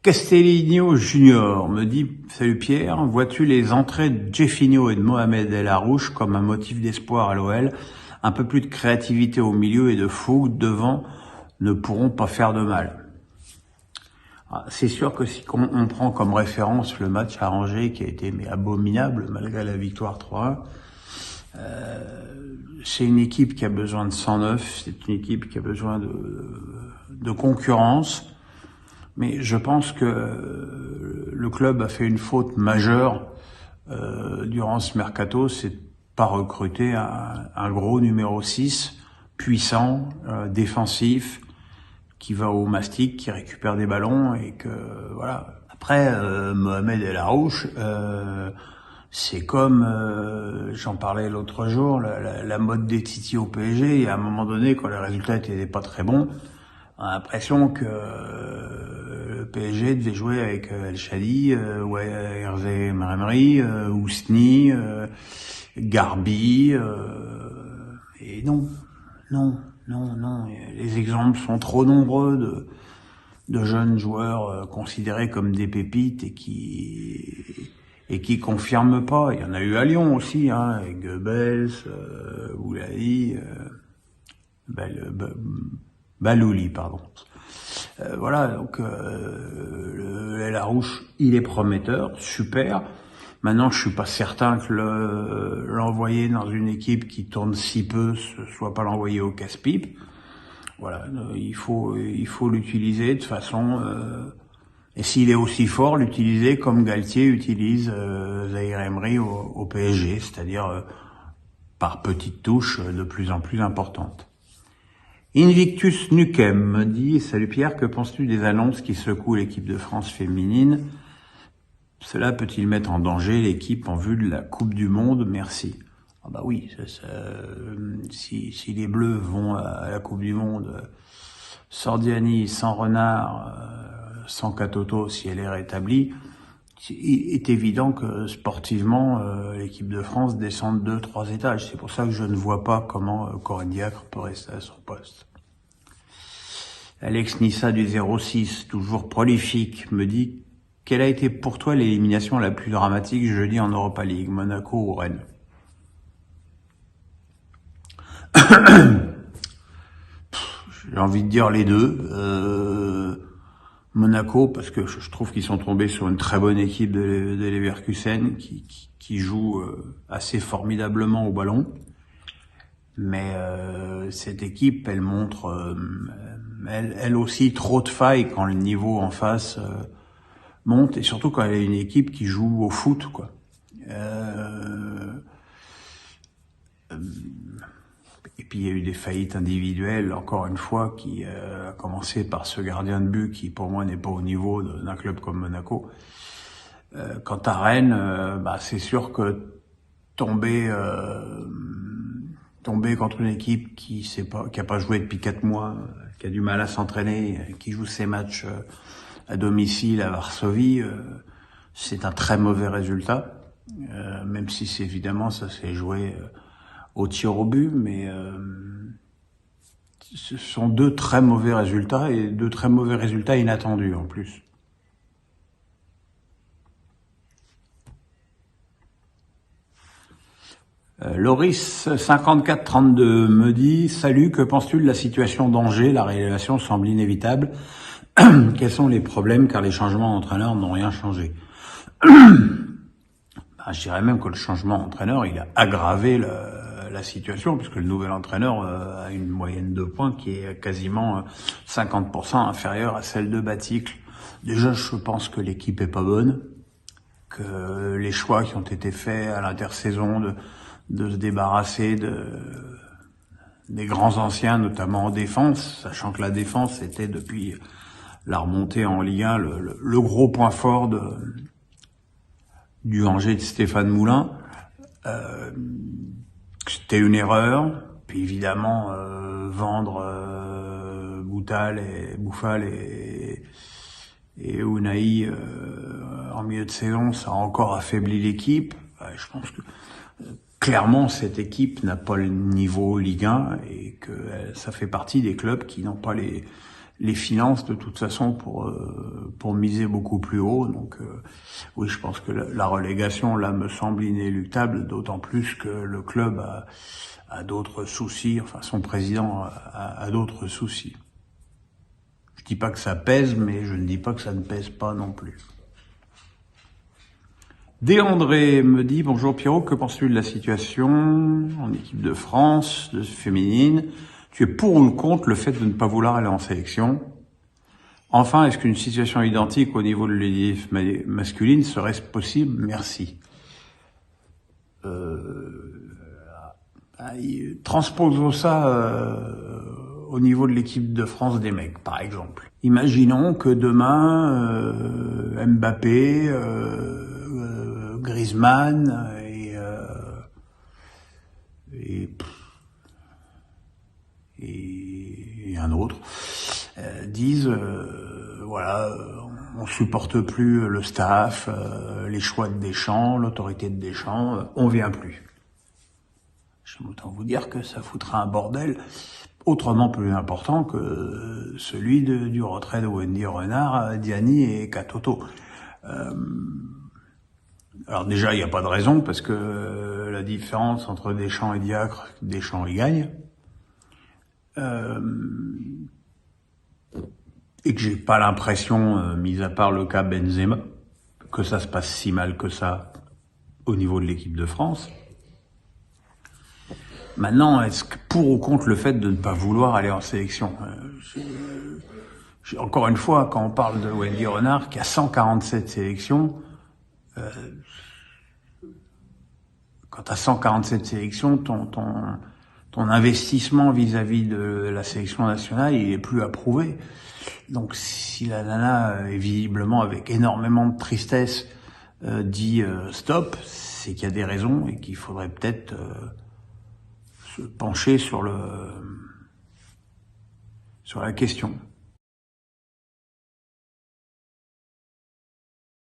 Castellino Junior me dit « Salut Pierre, vois-tu les entrées de Jeffinho et de Mohamed El Arouche comme un motif d'espoir à l'OL? Un peu plus de créativité au milieu et de fougue devant ne pourront pas faire de mal. » C'est sûr que si on prend comme référence le match à Angers qui a été abominable malgré la victoire 3-1, c'est une équipe qui a besoin de 109, c'est une équipe qui a besoin de concurrence. Mais je pense que le club a fait une faute majeure durant ce mercato, c'est de pas recruter un gros numéro 6, puissant, défensif, qui va au mastic, qui récupère des ballons et que voilà. Après, Mohamed El Arouche, c'est comme, j'en parlais l'autre jour, la mode des Titi au PSG. Et à un moment donné, quand les résultats étaient pas très bons, on a l'impression que le PSG devait jouer avec El Shadi, Hervé Mremery, Ousni, Garbi, et non. Les exemples sont trop nombreux de jeunes joueurs considérés comme des pépites et qui confirment pas. Il y en a eu à Lyon aussi, avec Goebbels, Boulaï, Balouli, pardon. Voilà, donc le El Arouche, il est prometteur, super. Maintenant, je suis pas certain que l'envoyer dans une équipe qui tourne si peu, ce soit pas l'envoyer au casse-pipe. Voilà, il faut l'utiliser de façon. Et s'il est aussi fort, l'utiliser comme Galtier utilise Zaïre Emery au PSG, c'est-à-dire par petites touches de plus en plus importantes. Invictus Nukem me dit « Salut Pierre, que penses-tu des annonces qui secouent l'équipe de France féminine ? Cela peut-il mettre en danger l'équipe en vue de la Coupe du Monde ? Merci. » Ah bah oui, si les Bleus vont à la Coupe du Monde, sans Diani, sans Renard, sans Katoto, si elle est rétablie, il est évident que sportivement, l'équipe de France descend de 2-3 étages. C'est pour ça que je ne vois pas comment Corinne Diacre peut rester à son poste. Alex Nissa du 06, toujours prolifique, me dit « Quelle a été pour toi l'élimination la plus dramatique jeudi en Europa League, Monaco ou Rennes ?» J'ai envie de dire les deux. Monaco, parce que je trouve qu'ils sont tombés sur une très bonne équipe de Leverkusen qui joue assez formidablement au ballon. Mais cette équipe, elle montre elle aussi trop de failles quand le niveau en face monte, et surtout quand elle est une équipe qui joue au foot, quoi. Et puis il y a eu des faillites individuelles, encore une fois, qui a commencé par ce gardien de but qui, pour moi, n'est pas au niveau d'un club comme Monaco. Quant à Rennes, c'est sûr que tomber contre une équipe qui a pas joué depuis 4 mois, qui a du mal à s'entraîner, qui joue ses matchs à domicile à Varsovie, c'est un très mauvais résultat. Même si évidemment ça s'est joué au tir au but, mais ce sont 2 très mauvais résultats, et 2 très mauvais résultats inattendus en plus. Loris 5432 me dit « Salut, que penses-tu de la situation d'Angers? La révélation semble inévitable. Quels sont les problèmes, car les changements d'entraîneur n'ont rien changé ?» Je dirais même que le changement d'entraîneur, il a aggravé la situation, puisque le nouvel entraîneur a une moyenne de points qui est quasiment 50% inférieure à celle de Baticle. Déjà, je pense que l'équipe est pas bonne, que les choix qui ont été faits à l'intersaison de se débarrasser des grands anciens, notamment en défense, sachant que la défense était depuis la remontée en Ligue 1 le gros point fort du Angers de Stéphane Moulin. C'était une erreur. Puis évidemment, vendre Bouffal et Unai en milieu de saison, ça a encore affaibli l'équipe. Je pense que clairement, cette équipe n'a pas le niveau Ligue 1 et que ça fait partie des clubs qui n'ont pas les les finances de toute façon pour miser beaucoup plus haut. Donc oui, je pense que la relégation là me semble inéluctable, d'autant plus que le club a d'autres soucis, enfin son président a d'autres soucis. Je dis pas que ça pèse, mais je ne dis pas que ça ne pèse pas non plus. André me dit: bonjour Pierrot, que penses-tu de la situation en équipe de France, féminine? Tu es pour ou contre le fait de ne pas vouloir aller en sélection? Enfin, est-ce qu'une situation identique au niveau de l'effectif masculine serait possible? Merci. Transposons ça au niveau de l'équipe de France des mecs, par exemple. Imaginons que demain, Mbappé, Griezmann et un autre disent voilà, on supporte plus le staff, les choix de Deschamps, l'autorité de Deschamps, on vient plus. Je vais autant vous dire que ça foutra un bordel autrement plus important que celui du retrait de Wendy Renard, Diani et Katoto. Alors déjà, il n'y a pas de raison, parce que la différence entre Deschamps et Diacre, Deschamps y gagne. Et que j'ai pas l'impression, mis à part le cas Benzema, que ça se passe si mal que ça au niveau de l'équipe de France. Maintenant, est-ce que pour ou contre le fait de ne pas vouloir aller en sélection? Encore une fois, quand on parle de Wendy Renard, qui a 147 sélections, quand tu as 147 sélections, ton investissement vis-à-vis de la sélection nationale, il est plus approuvé. Donc si la nana est visiblement avec énormément de tristesse dit stop, c'est qu'il y a des raisons et qu'il faudrait peut-être se pencher sur la question.